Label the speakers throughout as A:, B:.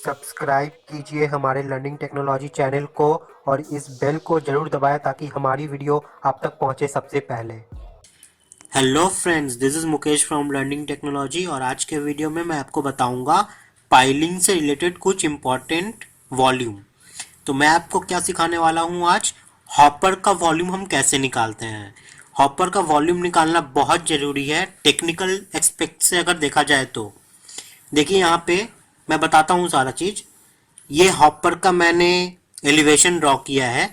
A: Subscribe कीजिए हमारे learning technology channel को और इस बेल को ज़रूर दबाएं ताकि हमारी वीडियो आप तक पहुंचे सबसे पहले।
B: Hello friends, this is Mukesh from learning technology और आज के वीडियो में मैं आपको बताऊंगा पाइलिंग से रिलेटेड कुछ इम्पॉर्टेंट वॉल्यूम। तो मैं आपको क्या सिखाने वाला हूं आज, हॉपर का वॉल्यूम हम कैसे निकालते हैं। हॉपर का वॉल्यूम निकालना बहुत ज़रूरी है टेक्निकल एस्पेक्ट से अगर देखा जाए तो। देखिए यहाँ पे मैं बताता हूँ सारा चीज़। ये हॉपर का मैंने एलिवेशन ड्रॉ किया है,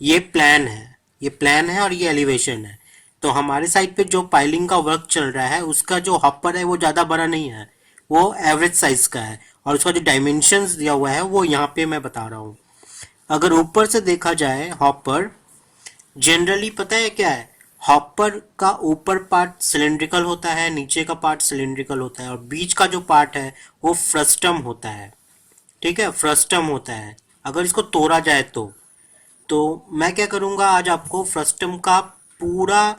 B: ये प्लान है और ये एलिवेशन है। तो हमारे साइड पे जो पाइलिंग का वर्क चल रहा है उसका जो हॉपर है वो ज़्यादा बड़ा नहीं है, वो एवरेज साइज का है और उसका जो डायमेंशंस दिया हुआ है वो यहाँ पे मैं बता रहा हूँ। अगर ऊपर से देखा जाए हॉपर, जनरली पता है क्या है, हॉपर का ऊपर पार्ट सिलेंड्रिकल होता है, नीचे का पार्ट सिलेंड्रिकल होता है और बीच का जो पार्ट है वो फ्रस्टम होता है। ठीक है, फ्रस्टम होता है अगर इसको तोड़ा जाए तो मैं क्या करूँगा, आज आपको फ्रस्टम का पूरा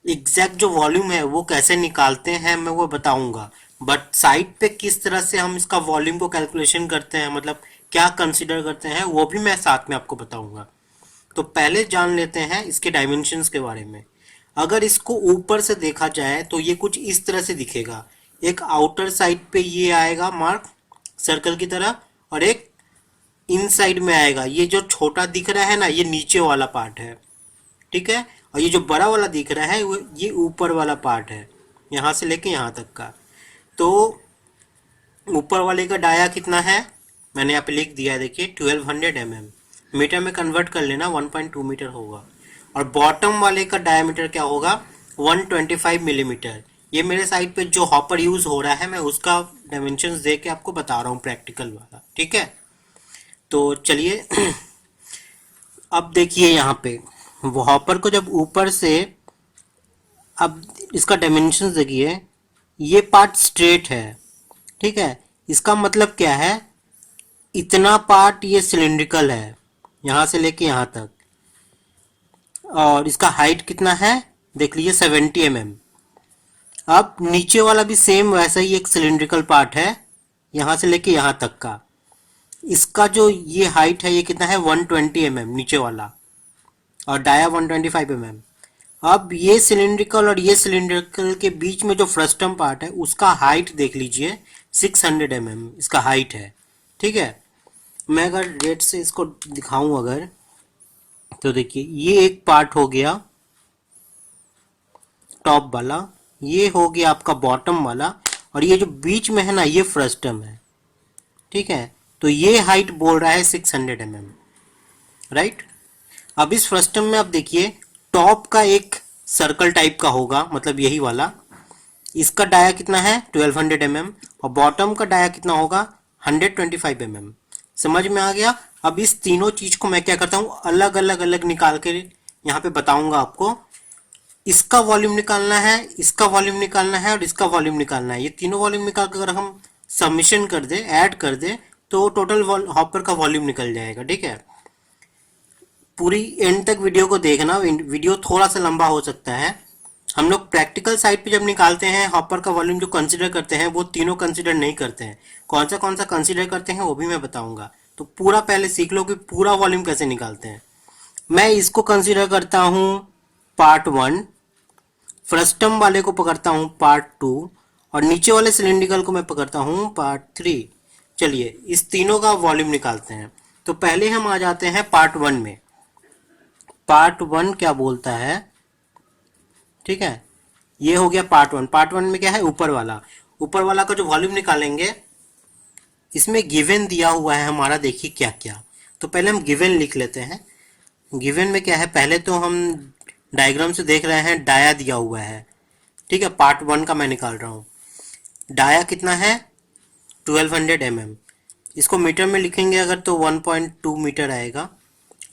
B: एग्जैक्ट जो वॉल्यूम है वो कैसे निकालते हैं मैं वो बताऊंगा। बट साइड पे किस तरह से हम इसका वॉल्यूम को कैलकुलेशन करते हैं, मतलब क्या कंसिडर करते हैं, वो भी मैं साथ में आपको बताऊंगा। तो पहले जान लेते हैं इसके डायमेंशंस के बारे में। अगर इसको ऊपर से देखा जाए तो ये कुछ इस तरह से दिखेगा। एक आउटर साइड पे ये आएगा मार्क सर्कल की तरह, और एक इन साइड में आएगा। ये जो छोटा दिख रहा है ना, ये नीचे वाला पार्ट है। ठीक है, और ये जो बड़ा वाला दिख रहा है वो ये ऊपर वाला पार्ट है, यहाँ से लेके यहाँ तक का। तो ऊपर वाले का डाया कितना है, मैंने यहाँ पे लिख दिया है, देखिए 1200 mm। मीटर में कन्वर्ट कर लेना, 1.2 मीटर होगा। और बॉटम वाले का डायमीटर क्या होगा, 125 मिलीमीटर। ये मेरे साइड पे जो हॉपर यूज हो रहा है मैं उसका डायमेंशंस दे के आपको बता रहा हूँ, प्रैक्टिकल वाला। ठीक है, तो चलिए अब देखिए यहाँ पे वो हॉपर को जब ऊपर से, अब इसका डायमेंशंस देखिए, ये पार्ट स्ट्रेट है। ठीक है, इसका मतलब क्या है, इतना पार्ट ये सिलिंड्रिकल है यहाँ से लेके यहाँ तक। और इसका हाइट कितना है देख लीजिए, 70 mm। अब नीचे वाला भी सेम वैसा ही एक सिलिंड्रिकल पार्ट है यहाँ से लेके यहाँ तक का। इसका जो ये हाइट है ये कितना है, 120 mm नीचे वाला, और डाया 125 mm। अब ये सिलिंड्रिकल और ये सिलिंड्रिकल के बीच में जो फ्रस्टम पार्ट है उसका हाइट देख लीजिए, 600 mm इसका हाइट है। ठीक है, मैं अगर रेट से इसको दिखाऊं अगर, तो देखिए ये एक पार्ट हो गया टॉप वाला, ये हो गया आपका बॉटम वाला, और ये जो बीच में है ना ये फ्रस्टम है। ठीक है, तो ये हाइट बोल रहा है 600 mm, राइट। अब इस फ्रस्टम में आप देखिए, टॉप का एक सर्कल टाइप का होगा, मतलब यही वाला, इसका डाया कितना है 1200 mm, और बॉटम का डाया कितना होगा 125 mm। समझ में आ गया। अब इस तीनों चीज को मैं क्या करता हूँ, अलग अलग अलग निकाल के यहाँ पे बताऊंगा आपको। इसका वॉल्यूम निकालना है, इसका वॉल्यूम निकालना है और इसका वॉल्यूम निकालना है। ये तीनों वॉल्यूम निकाल कर अगर हम सबमिशन कर दे, ऐड कर दे, तो टोटल हॉपर का वॉल्यूम निकल जाएगा। ठीक है, पूरी एंड तक वीडियो को देखना, वीडियो थोड़ा सा लंबा हो सकता है। हम लोग प्रैक्टिकल साइड पे जब निकालते हैं हॉपर का वॉल्यूम, जो कंसीडर करते हैं वो तीनों कंसीडर नहीं करते हैं। कौन सा कंसीडर करते हैं वो भी मैं बताऊंगा। तो पूरा पहले सीख लो कि पूरा वॉल्यूम कैसे निकालते हैं। मैं इसको कंसीडर करता हूँ पार्ट 1, फ्रस्टम वाले को पकड़ता हूँ पार्ट 2, और नीचे वाले सिलिंड्रिकल को मैं पकड़ता हूँ पार्ट 3। चलिए इस तीनों का वॉल्यूम निकालते हैं। तो पहले हम आ जाते हैं पार्ट 1 में। पार्ट 1 क्या बोलता है, ठीक है, ये हो गया पार्ट 1। पार्ट 1 में क्या है, ऊपर वाला का जो वॉल्यूम निकालेंगे, इसमें गिवन दिया हुआ है हमारा, देखिए क्या क्या। तो पहले हम गिवन लिख लेते हैं। गिवन में क्या है, पहले तो हम डायग्राम से देख रहे हैं, डाया दिया हुआ है। ठीक है, पार्ट 1 का मैं निकाल रहा हूँ। डाया कितना है 1200 mm। इसको मीटर में लिखेंगे अगर तो 1.2 मीटर आएगा।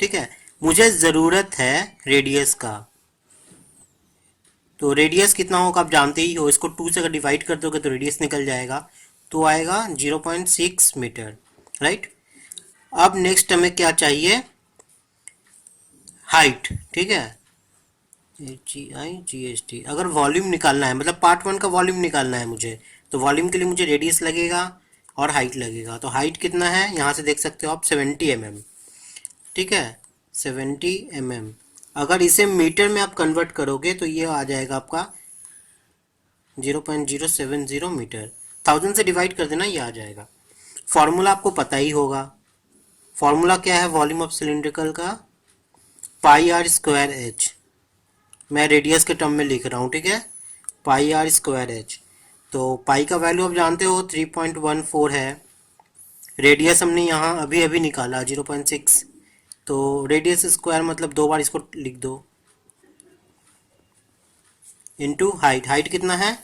B: ठीक है, मुझे ज़रूरत है रेडियस का। तो रेडियस कितना होगा आप जानते ही हो, इसको 2 से अगर डिवाइड कर दोगे तो रेडियस निकल जाएगा, तो आएगा 0.6 मीटर, राइट। अब नेक्स्ट हमें क्या चाहिए, हाइट। ठीक है, HEIGHT। अगर वॉल्यूम निकालना है, मतलब पार्ट 1 का वॉल्यूम निकालना है मुझे, तो वॉल्यूम के लिए मुझे रेडियस लगेगा। और हाइट लगेगा। तो हाइट कितना है यहाँ से देख सकते हो आप, 70 mm। ठीक है, 70 mm। अगर इसे मीटर में आप कन्वर्ट करोगे तो ये आ जाएगा आपका 0.070 मीटर। 1000 से डिवाइड कर देना, ये आ जाएगा। फॉर्मूला आपको पता ही होगा। फॉर्मूला क्या है वॉल्यूम ऑफ सिलिंड्रिकल का? पाई आर स्क्वायर एच। मैं रेडियस के टर्म में लिख रहा हूँ, ठीक है, पाई आर स्क्वायर एच। तो पाई का वैल्यू आप जानते हो 3.14 है। रेडियस हमने यहाँ अभी अभी निकाला 0.6। तो रेडियस स्क्वायर मतलब 2 बार इसको लिख दो, इनटू हाइट। हाइट कितना है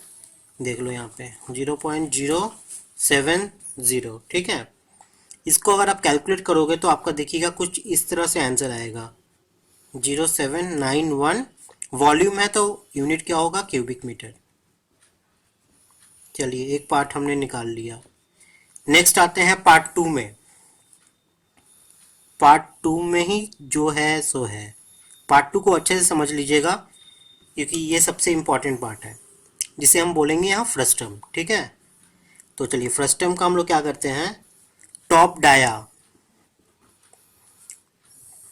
B: देख लो यहाँ पे, 0.070। ठीक है, इसको अगर आप कैलकुलेट करोगे तो आपका देखिएगा कुछ इस तरह से आंसर आएगा, 0791। वॉल्यूम है तो यूनिट क्या होगा, क्यूबिक मीटर। चलिए एक पार्ट हमने निकाल लिया। नेक्स्ट आते हैं पार्ट 2 में। पार्ट 2 में ही जो है सो है। पार्ट 2 को अच्छे से समझ लीजिएगा क्योंकि ये सबसे इम्पॉर्टेंट पार्ट है, जिसे हम बोलेंगे यहाँ फ्रस्टम। ठीक है, तो चलिए फ्रस्टम का हम लोग क्या करते हैं, टॉप डाया।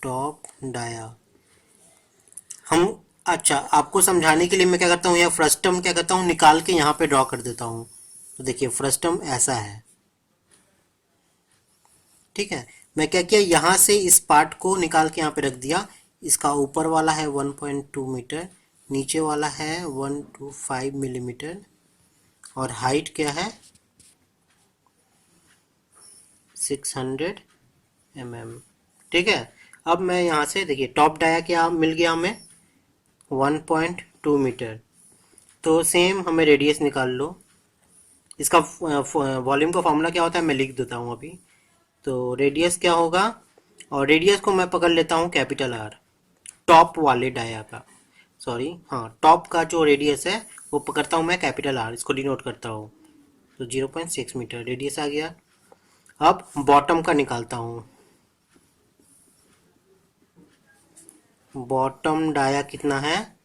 B: टॉप डाया हम, अच्छा आपको समझाने के लिए मैं क्या करता हूँ, यह फ्रस्टम क्या करता हूँ निकाल के यहाँ पे ड्रॉ कर देता हूँ। तो देखिए फ्रस्टम ऐसा है। ठीक है, मैं क्या किया, यहाँ से इस पार्ट को निकाल के यहाँ पे रख दिया। इसका ऊपर वाला है 1.2 मीटर, नीचे वाला है 125 मिलीमीटर, और हाइट क्या है 600 mm। ठीक है, अब मैं यहाँ से देखिए टॉप डाया क्या मिल गया हमें, 1.2 मीटर। तो सेम हमें रेडियस निकाल लो। इसका वॉल्यूम का फॉर्मूला क्या होता है मैं लिख देता हूँ अभी। तो रेडियस क्या होगा, और रेडियस को मैं पकड़ लेता हूँ कैपिटल आर, टॉप वाले डाया का, सॉरी हाँ टॉप का जो रेडियस है वो पकड़ता हूँ मैं कैपिटल आर, इसको डिनोट करता हूँ। तो 0.6 मीटर रेडियस आ गया। अब बॉटम का निकालता हूँ। बॉटम डाया कितना है,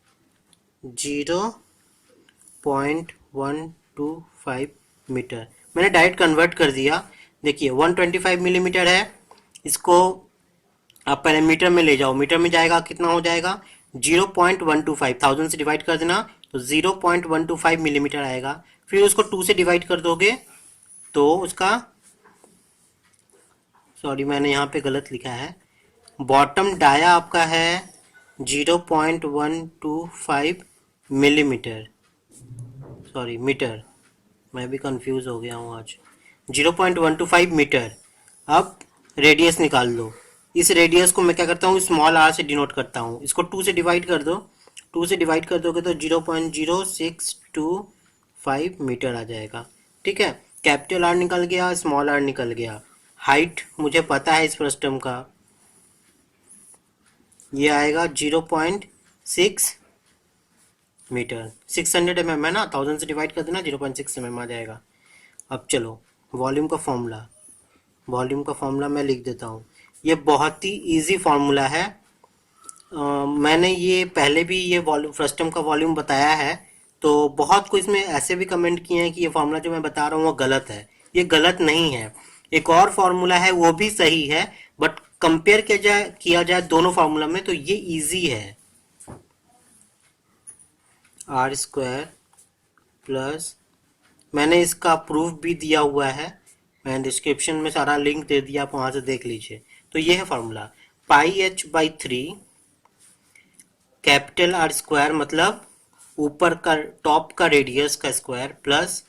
B: 0.125 मीटर। मैंने डायरेक्ट कन्वर्ट कर दिया। देखिए 125 मिलीमीटर है, इसको आप पहले मीटर में ले जाओ। मीटर में जाएगा कितना हो जाएगा, 0.125। 1000 से डिवाइड कर देना तो 0.125 मिलीमीटर आएगा। फिर उसको 2 से डिवाइड कर दोगे तो उसका, सॉरी मैंने यहाँ पे गलत लिखा है, बॉटम डाया आपका है 0.125 मिलीमीटर, सॉरी मीटर, मैं भी कंफ्यूज हो गया हूँ आज। 0.125 मीटर। अब रेडियस निकाल लो। इस रेडियस को मैं क्या करता हूँ, स्मॉल आर से डिनोट करता हूँ। इसको 2 से डिवाइड कर दो, 2 से डिवाइड कर दोगे तो 0.0625 मीटर आ जाएगा। ठीक है, कैपिटल आर निकल गया, स्मॉल आर निकल गया। हाइट मुझे पता है इस फ्रस्टम का, ये आएगा 0.6 मीटर। 600 mm है ना, 1000 से डिवाइड कर देना, 0.6 mm आ जाएगा। अब चलो वॉल्यूम का फॉर्मूला। वॉल्यूम का फॉर्मूला मैं लिख देता हूँ। ये बहुत ही इजी फॉर्मूला है। मैंने ये पहले भी ये वॉल्यूम फ्रस्टम का वॉल्यूम बताया है, तो बहुत कोई इसमें ऐसे भी कमेंट किए हैं कि ये फार्मूला जो मैं बता रहा हूँ वो गलत है। ये गलत नहीं है, एक और फार्मूला है वो भी सही है, बट कंपेयर किया जाए दोनों फार्मूला में तो ये इजी है। आर स्क्वायर प्लस, मैंने इसका प्रूफ भी दिया हुआ है, मैंने डिस्क्रिप्शन में सारा लिंक दे दिया, आप वहाँ से देख लीजिए। तो ये है formula, pi H by 3 capital R square मतलब ऊपर का टॉप का रेडियस का स्क्वायर प्लस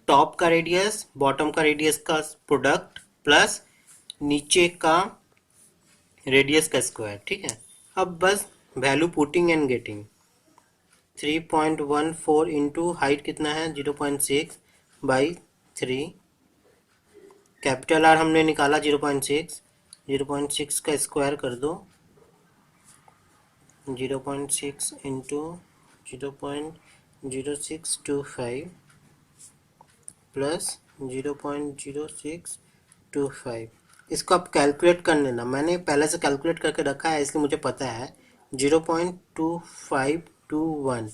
B: टॉप का रेडियस बॉटम का रेडियस का प्रोडक्ट प्लस नीचे का रेडियस का स्क्वायर। ठीक है, अब बस value putting and getting. 3.14 into height कितना है 0.6 बाई 3, कैपिटल आर हमने निकाला 0.6, 0.6 का स्क्वायर कर दो, 0.6 इंटू 0.0625 प्लस 0.0625। इसको आप कैलकुलेट कर लेना, मैंने पहले से कैलकुलेट करके रखा है इसलिए मुझे पता है। 0.2521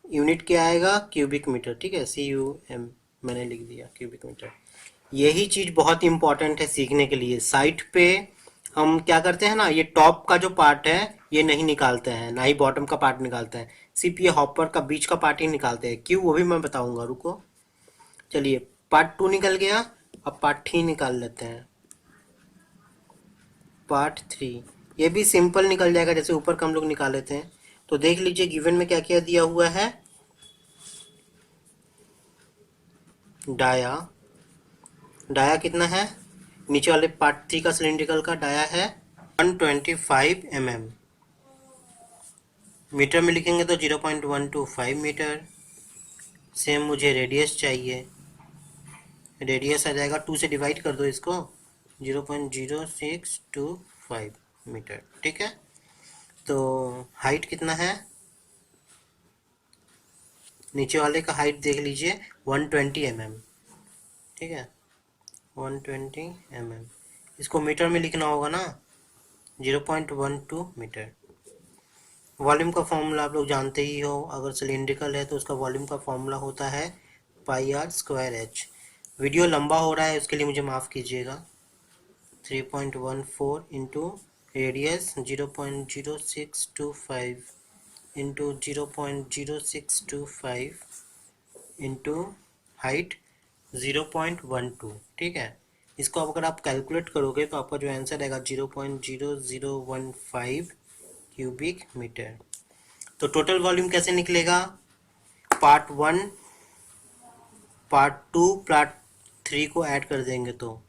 B: यूनिट क्या आएगा, क्यूबिक मीटर। ठीक है, CUM मैंने लिख दिया क्यूबिक मीटर। यही चीज बहुत इंपॉर्टेंट है सीखने के लिए। साइट पे हम क्या करते हैं ना, ये टॉप का जो पार्ट है ये नहीं निकालते हैं, ना ही बॉटम का पार्ट निकालते हैं, सिर्फ ये हॉपर का बीच का पार्ट ही निकालते हैं। क्यों, वो भी मैं बताऊंगा, रुको। चलिए, पार्ट 2 निकल गया, अब पार्ट 3 निकाल लेते हैं। पार्ट 3 ये भी सिंपल निकल जाएगा, जैसे ऊपर का हम लोग निकाल लेते हैं। तो देख लीजिए गिवन में क्या क्या दिया हुआ है। डाया, डाया कितना है, नीचे वाले पार्ट 3 का सिलिंड्रिकल का डाया है 125 mm। मीटर में लिखेंगे तो 0.125 मीटर। सेम मुझे रेडियस चाहिए, रेडियस आ जाएगा 2 से डिवाइड कर दो इसको, 0.0625 मीटर। ठीक है, तो हाइट कितना है, नीचे वाले का हाइट देख लीजिए 120 mm। ठीक है, 120 mm। इसको मीटर में लिखना होगा ना, 0.12 मीटर। वॉल्यूम का फॉर्मूला आप लोग जानते ही हो, अगर सिलिंड्रिकल है तो उसका वॉल्यूम का फॉर्मूला होता है पाई आर स्क्वायर एच। वीडियो लंबा हो रहा है, उसके लिए मुझे माफ़ कीजिएगा। 3.14 into radius 0.0625 into 0.0625 into height 0.12। ठीक है, इसको अब अगर आप कैलकुलेट करोगे तो आपका जो आंसर आएगा 0.0015 क्यूबिक मीटर। तो टोटल वॉल्यूम कैसे निकलेगा, पार्ट 1 पार्ट 2 पार्ट 3 को ऐड कर देंगे तो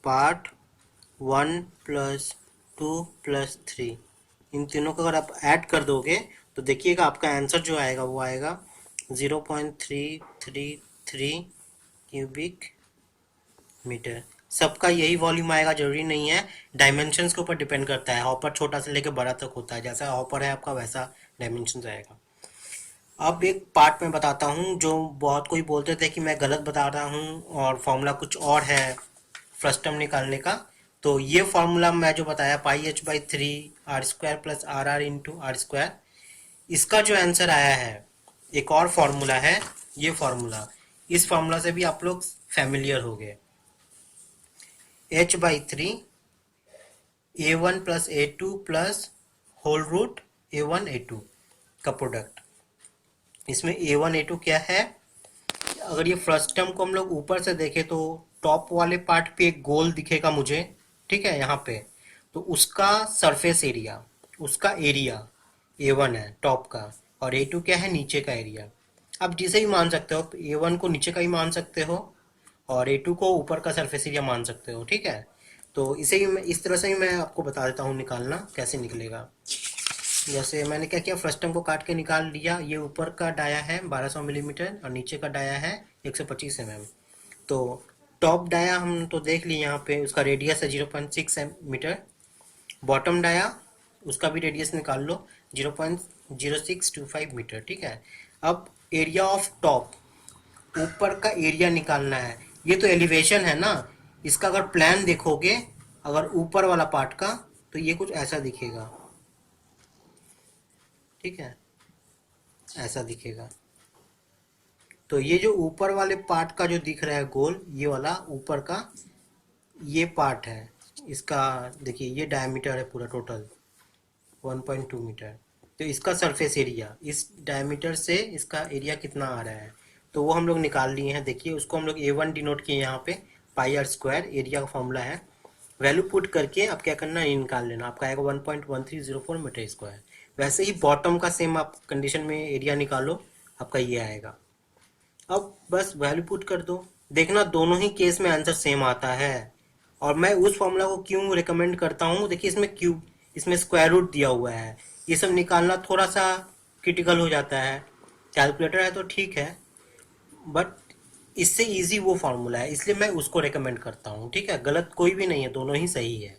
B: पार्ट 1 प्लस 2 प्लस 3, इन तीनों को अगर आप ऐड कर दोगे तो देखिएगा आपका आंसर जो आएगा वो आएगा 0.333 क्यूबिक मीटर। सबका यही वॉल्यूम आएगा जरूरी नहीं है, डायमेंशंस के ऊपर डिपेंड करता है। हॉपर छोटा से लेकर बड़ा तक होता है, जैसा हॉपर है आपका वैसा डायमेंशंस आएगा। अब एक पार्ट में बताता हूँ, जो बहुत कोई बोलते थे कि मैं गलत बता रहा हूँ और फॉर्मूला कुछ और है फ्रस्टम निकालने का। तो ये फॉर्मूला मैं जो बताया πh/3 r square plus r r into r square, इसका जो आंसर आया है एक और फॉर्मूला है, ये फॉर्मूला, इस फॉर्मूला से भी आप लोग फैमिलियर हो गए। h/3 a1 plus a2 plus whole root a1 a2 का प्रोडक्ट। इसमें a1 a2 क्या है, अगर ये फर्स्ट टर्म को हम लोग ऊपर से देखें तो टॉप वाले पार्ट पे एक गोल दिखेगा मुझे, ठीक है, यहाँ पे, तो उसका सरफेस एरिया, उसका एरिया a1 है टॉप का, और a2 क्या है, नीचे का एरिया। आप जिसे ही मान सकते हो, a1 को नीचे का ही मान सकते हो और a2 को ऊपर का सरफेस एरिया मान सकते हो। ठीक है, तो इसे ही मैं इस तरह से ही मैं आपको बता देता हूँ निकालना कैसे निकलेगा। जैसे मैंने क्या किया, फर्स्ट टर्म को काट के निकाल लिया। ये ऊपर का डाया है 1200 मिलीमीटर और नीचे का डाया है 125 mm। तो टॉप डाया हम तो देख लिए यहाँ पे, उसका रेडियस है 0.6 मीटर। बॉटम डाया उसका भी रेडियस निकाल लो, 0.0625 मीटर। ठीक है, अब एरिया ऑफ टॉप, ऊपर का एरिया निकालना है। ये तो एलिवेशन है ना, इसका अगर प्लान देखोगे अगर ऊपर वाला पार्ट का, तो ये कुछ ऐसा दिखेगा। ठीक है, ऐसा दिखेगा। तो ये जो ऊपर वाले पार्ट का जो दिख रहा है गोल, ये वाला ऊपर का ये पार्ट है, इसका देखिए ये डायमीटर है पूरा टोटल 1.2 मीटर। तो इसका सरफेस एरिया, इस डायमीटर से इसका एरिया कितना आ रहा है, तो वो हम लोग निकाल लिए हैं। देखिए उसको हम लोग a1 डिनोट किए यहाँ पे, पाई आर स्क्वायर, एरिया का फॉर्मूला है। वैल्यू पुट करके अब क्या करना है, निकाल लेना, आपका आएगा 1.1304 मीटर स्क्वायर। वैसे ही बॉटम का सेम आप कंडीशन में एरिया निकालो, आपका ये आएगा। अब बस वैल्यू पुट कर दो, देखना दोनों ही केस में आंसर सेम आता है। और मैं उस फॉर्मूला को क्यों रिकमेंड करता हूँ, देखिए इसमें क्यूब, इसमें स्क्वायर रूट दिया हुआ है, ये सब निकालना थोड़ा सा क्रिटिकल हो जाता है। कैलकुलेटर है तो ठीक है, बट इससे इजी वो फॉर्मूला है, इसलिए मैं उसको रिकमेंड करता हूँ। ठीक है, गलत कोई भी नहीं है, दोनों ही सही है।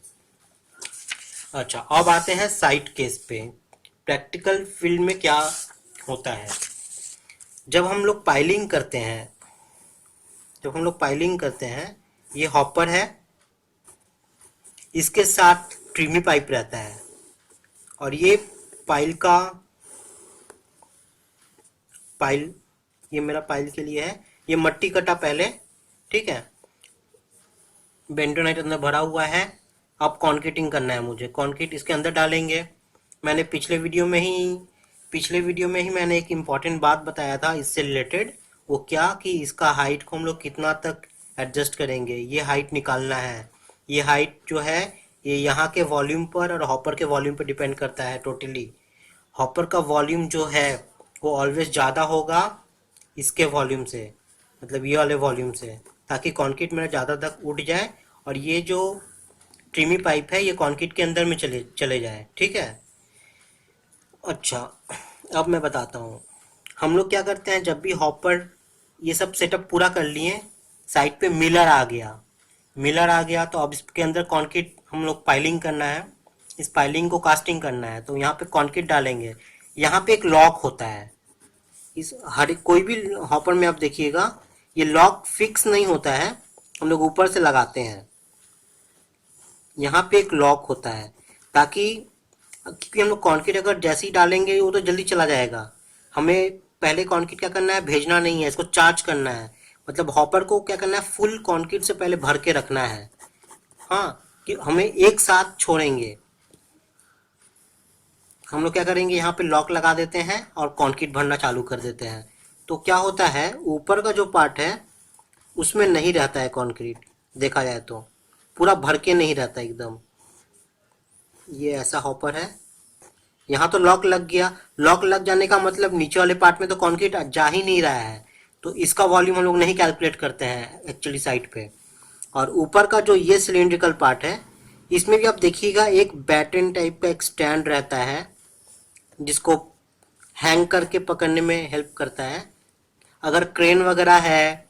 B: अच्छा, अब आते हैं साइट केस पे। प्रैक्टिकल फील्ड में क्या होता है, जब हम लोग पाइलिंग करते हैं, ये हॉपर है, इसके साथ ट्रिमी पाइप रहता है, और ये पाइल ये मेरा पाइल के लिए है। ये मट्टी कटा पहले, ठीक है, बेंटोनाइट अंदर भरा हुआ है। अब कॉन्क्रीटिंग करना है मुझे, कॉन्क्रीट इसके अंदर डालेंगे। मैंने पिछले वीडियो में ही मैंने एक इम्पॉर्टेंट बात बताया था इससे रिलेटेड। वो क्या कि इसका हाइट को हम लोग कितना तक एडजस्ट करेंगे, ये हाइट निकालना है। ये हाइट जो है ये यहाँ के वॉल्यूम पर और हॉपर के वॉल्यूम पर डिपेंड करता है टोटली। हॉपर का वॉल्यूम जो है वो ऑलवेज ज़्यादा होगा इसके वॉल्यूम से, मतलब ये वाले वॉल्यूम से, ताकि कंक्रीट मेरा ज़्यादा तक उठ जाए और ये जो ट्रिमी पाइप है ये कंक्रीट के अंदर में चले चले जाए, ठीक है। अच्छा, अब मैं बताता हूँ। हम लोग क्या करते हैं, जब भी हॉपर ये सब सेटअप पूरा कर लिए, साइड पे मिलर आ गया तो अब इसके अंदर कंक्रीट हम लोग पाइलिंग करना है। इस पाइलिंग को कास्टिंग करना है, तो यहाँ पे कंक्रीट डालेंगे। यहाँ पे एक लॉक होता है, इस हर कोई भी हॉपर में आप देखिएगा ये लॉक फिक्स नहीं होता है, हम लोग ऊपर से लगाते हैं। यहाँ पे एक लॉक होता है ताकि, क्योंकि हम लोग कंक्रीट अगर जैसे ही डालेंगे वो तो जल्दी चला जाएगा। हमें पहले कंक्रीट क्या करना है, भेजना नहीं है, इसको चार्ज करना है। मतलब हॉपर को क्या करना है, फुल कंक्रीट से पहले भर के रखना है। हाँ, कि हमें एक साथ छोड़ेंगे। हम लोग क्या करेंगे, यहाँ पे लॉक लगा देते हैं और कंक्रीट भरना चालू कर देते हैं। तो क्या होता है, ऊपर का जो पार्ट है उसमें नहीं रहता है कंक्रीट, देखा जाए तो पूरा भर के नहीं रहता एकदम। ये ऐसा हॉपर है। यहाँ तो लॉक लग गया, लॉक लग जाने का मतलब नीचे वाले पार्ट में तो कंक्रीट जा ही नहीं रहा है, तो इसका वॉल्यूम हम लोग नहीं कैलकुलेट करते हैं एक्चुअली साइड पे। और ऊपर का जो ये सिलिंड्रिकल पार्ट है, इसमें भी आप देखिएगा एक बैटन टाइप का एक स्टैंड रहता है जिसको हैंग करके पकड़ने में हेल्प करता है। अगर क्रेन वगैरह है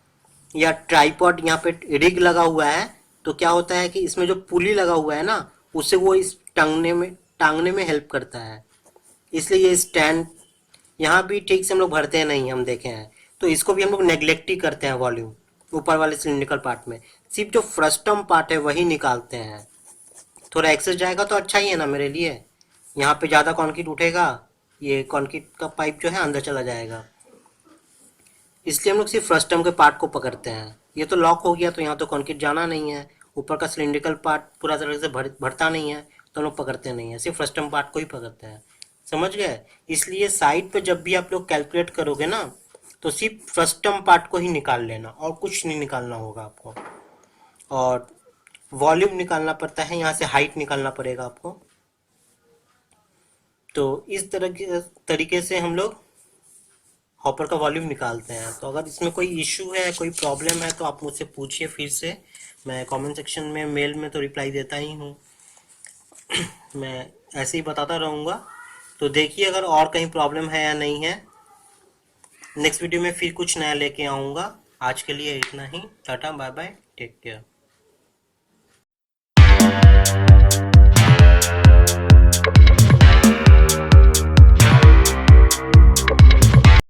B: या ट्राइपॉड यहाँ पे रिग लगा हुआ है तो क्या होता है कि इसमें जो पुली लगा हुआ है ना, उससे वो इस टांगने में हेल्प करता है। इसलिए ये स्टैंड यहाँ भी ठीक से हम लोग भरते हैं नहीं, हम देखे हैं, तो इसको भी हम लोग नेग्लेक्ट ही करते हैं वॉल्यूम ऊपर वाले सिलिंड्रिकल पार्ट में। सिर्फ जो फ्रस्टम पार्ट है वही निकालते हैं। थोड़ा एक्सेस जाएगा तो अच्छा ही है ना मेरे लिए, यहाँ पे ज़्यादा कंक्रीट उठेगा, ये कंक्रीट का पाइप जो है अंदर चला जाएगा। इसलिए हम लोग सिर्फ फ्रस्टम के पार्ट को पकड़ते हैं। ये तो लॉक हो गया तो यहाँ तो कंक्रीट जाना नहीं है, ऊपर का सिलिंड्रिकल पार्ट पूरा तरह से भरता नहीं है, तो हम लोग पकड़ते नहीं है, सिर्फ फ्रस्टम पार्ट को ही पकड़ते हैं। समझ गए। इसलिए साइड पे जब भी आप लोग कैलकुलेट करोगे ना, तो सिर्फ फ्रस्टम पार्ट को ही निकाल लेना और कुछ नहीं निकालना होगा आपको। और वॉल्यूम निकालना पड़ता है, यहाँ से हाइट निकालना पड़ेगा आपको। तो इस तरीके से हम लोग हॉपर का वॉल्यूम निकालते हैं। तो अगर इसमें कोई इशू है, कोई प्रॉब्लम है, तो आप मुझसे पूछिए फिर से। मैं कमेंट सेक्शन में, मेल में तो रिप्लाई देता ही हूँ। मैं ऐसे ही बताता रहूँगा। तो देखिए अगर और कहीं प्रॉब्लम है या नहीं है। नेक्स्ट वीडियो में फिर कुछ नया लेके आऊँगा। आज के लिए इतना ही। Tata, bye bye, take care.